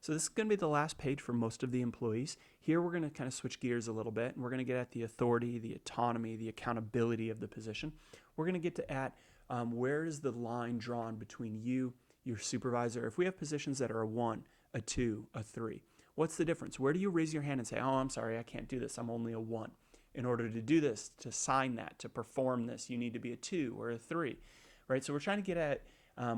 So this is going to be the last page for most of the employees. Here we're going to kind of switch gears a little bit, and we're going to get at the authority, the autonomy, the accountability of the position. We're going to get to where is the line drawn between you, your supervisor. If we have positions that are a 1, a 2, a 3, what's the difference? Where do you raise your hand and say, oh, I'm sorry, I can't do this, I'm only a 1. In order to do this, to sign that, to perform this, you need to be a 2 or a 3, right? So we're trying to get at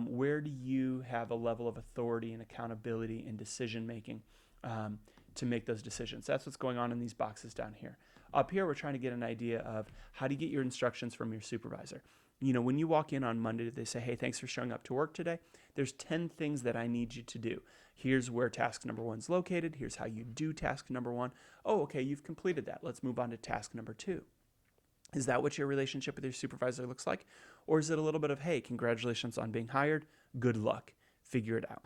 where do you have a level of authority and accountability and decision making to make those decisions. That's what's going on in these boxes down here. Up here, we're trying to get an idea of how to get your instructions from your supervisor. You know, when you walk in on Monday, they say, hey, thanks for showing up to work today. There's 10 things that I need you to do. Here's where task number 1 is located. Here's how you do task number 1. Oh, okay, you've completed that. Let's move on to task number 2. Is that what your relationship with your supervisor looks like? Or is it a little bit of, hey, congratulations on being hired. Good luck. Figure it out.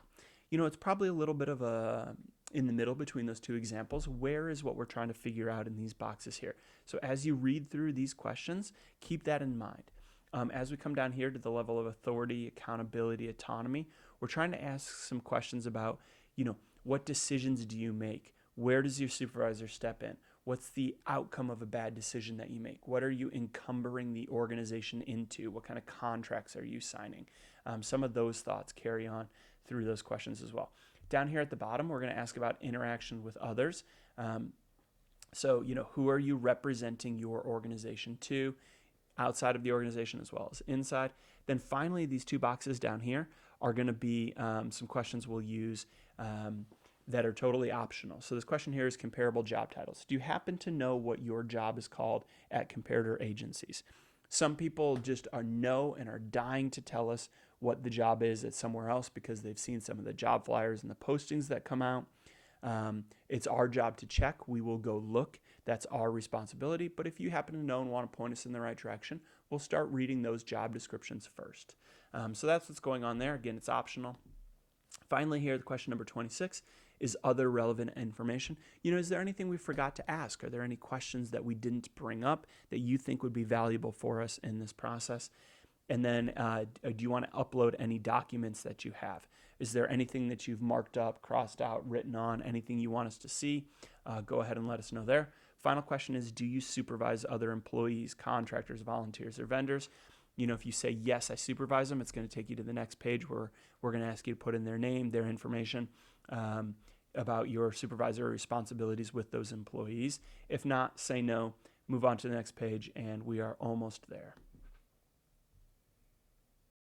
You know, it's probably a little bit of a in the middle between those two examples. Where is what we're trying to figure out in these boxes here? So as you read through these questions, keep that in mind. As we come down here to the level of authority, accountability, autonomy, we're trying to ask some questions about, you know, what decisions do you make? Where does your supervisor step in? What's the outcome of a bad decision that you make? What are you encumbering the organization into? What kind of contracts are you signing? Some of those thoughts carry on through those questions as well. Down here at the bottom, we're going to ask about interaction with others. So, you know, who are you representing your organization to? Outside of the organization as well as inside. Then finally, these two boxes down here are going to be some questions we'll use that are totally optional. So this question here is comparable job titles. Do you happen to know what your job is called at comparator agencies? Some people just know and are dying to tell us what the job is at somewhere else because they've seen some of the job flyers and the postings that come out. It's our job to check. We will go look. That's our responsibility. But if you happen to know and want to point us in the right direction, we'll start reading those job descriptions first. So that's what's going on there. Again, it's optional. Finally here, the question number 26 is other relevant information. You know, is there anything we forgot to ask? Are there any questions that we didn't bring up that you think would be valuable for us in this process? And then do you want to upload any documents that you have? Is there anything that you've marked up, crossed out, written on, anything you want us to see? Go ahead and let us know there. Final question is, do you supervise other employees, contractors, volunteers, or vendors? You know, if you say, yes, I supervise them, it's going to take you to the next page where we're going to ask you to put in their name, their information about your supervisory responsibilities with those employees. If not, say no, move on to the next page, and we are almost there.